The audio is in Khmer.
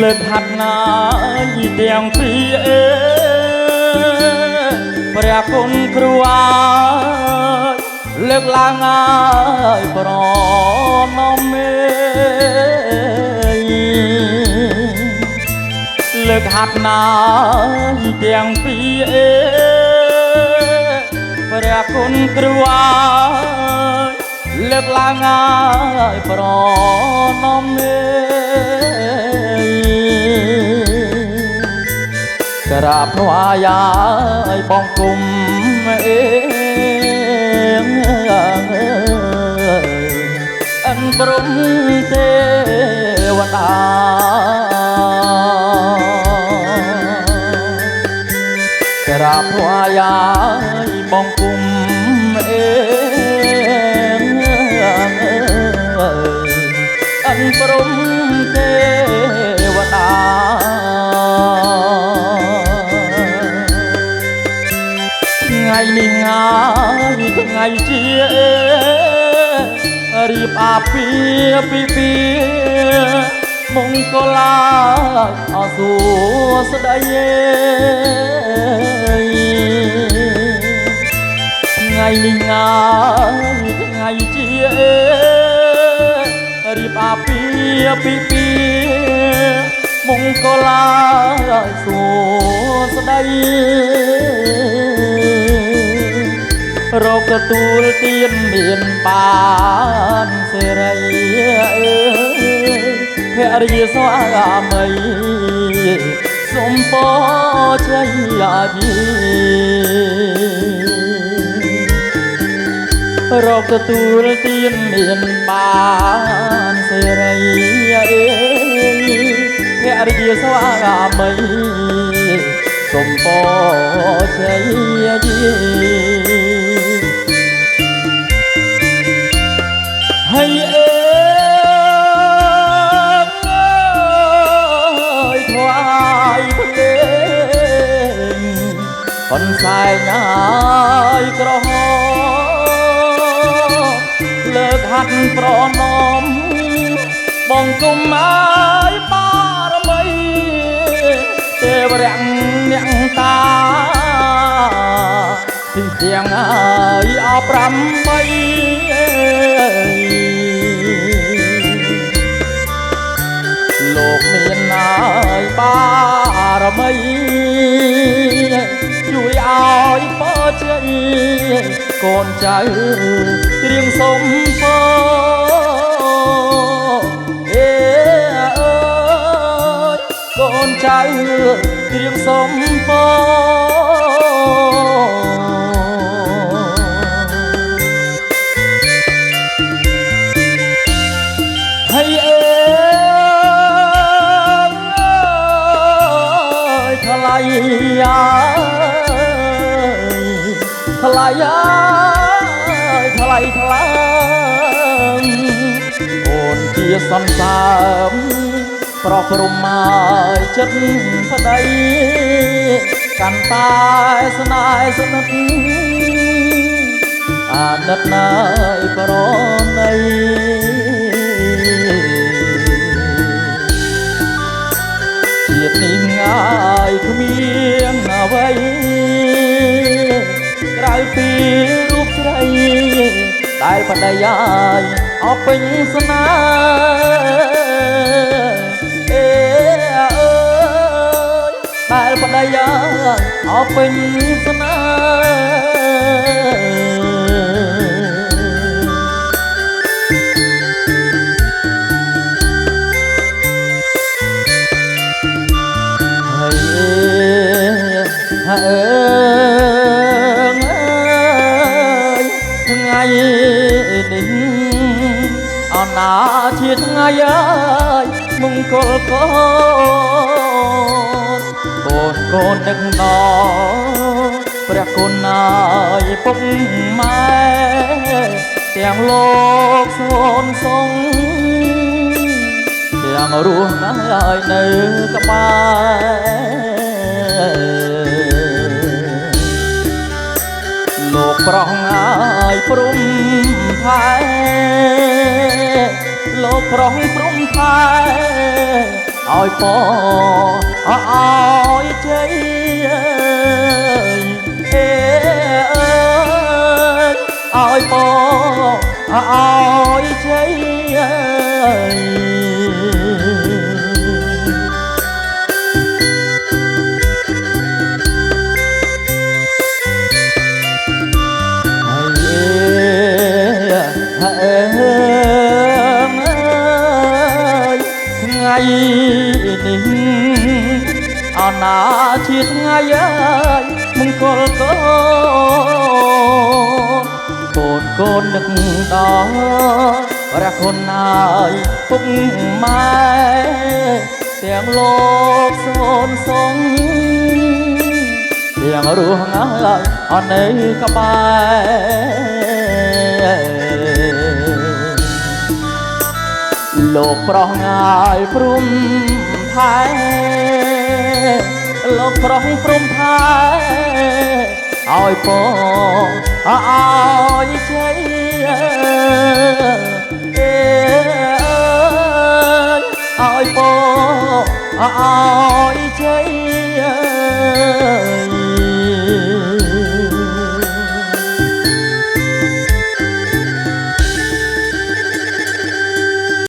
លើកហាត់ណាយទាំងពីរព្រះគុណគ្រូអើយលើកឡើងអើយប្រណមមេលើកហាត់ណាយទាំងពីរព្រះគុណគ្រូអើយលើកឡើងអើយប្រណមមេក្រាបថ្វាយឲ្យបងគុំអិនព្រំទេវតាក្រាបថ្វាយឲ្យបងគុំអិនព្រំទេវតាថ្ងៃនេះងាយថ្ងៃជារៀបអាពាហ៍ពិពាហ៍មង្គលអសួស្ដីថ្ងៃនេះងាយថ្ងៃជារៀបអាពាហ៍ពិពាហ៍មង្គលសួស្ដីរកទទួលទានមានបានសេរីភរិយាស្វាមីសុំពរជ័យអាជីរកទទួលទានមានបានសេរីភរិយាស្វាមីសុំពរជ័យអាជីហើយអើយថ្វាយភ្លេងប៉ុនសែងហើយក្រហមលើកហាត់ប្រណមបងគុំអើយបារមីទេវរៈអ្នកតាទីទាំងអើយអោ8លោកមានអើយបារមីជួយឲ្យពរជ័យកូនចៅត្រៀងសុំពរអើយកូនចៅត្រៀងសុំពរហើយអើយថ្លៃថ្លៃថ្លៃថ្លៃអូនជាសន្សើមប្រោះព្រំមកចិត្តប្តីកាន់តែស្នេហ៍ស្និទ្ធអាណិតណាយប្រណីជាតិនេះងាយគ្មានអ្វីក្រៅពីរូបស្រីដែលប្តីអាយអស់ពេញស្នេហ៍ដែលប្តីអាយអស់ពេញស្នេហ៍ថ្ងៃនេះអណាជាថ្ងៃអើយមង្គលកូនកូននឹកដល់ព្រះគុណអើយពុកម៉ែទាំងលោកសូនសងទាំងរស់ណាស់នៅក្បែរលោកប្រុសអើយព្រំថែលោកប្រុសព្រំថែ ឲ្យពឲ្យជ័យអេអើយឲ្យពឲ្យជ័យថ្ងៃនេះអណាជាថ្ងៃអើយមង្គលកូននឹកដល់ព្រះគុណហើយពុកម៉ែទាំងលោកសូនសងទាំងរស់ងាយអត់នៅក្បែរលោកប្រុសងាយព្រំផែលោកប្រុសព្រំផែឲ្យពឲ្យជ័យឲ្យពឲ្យជ័យ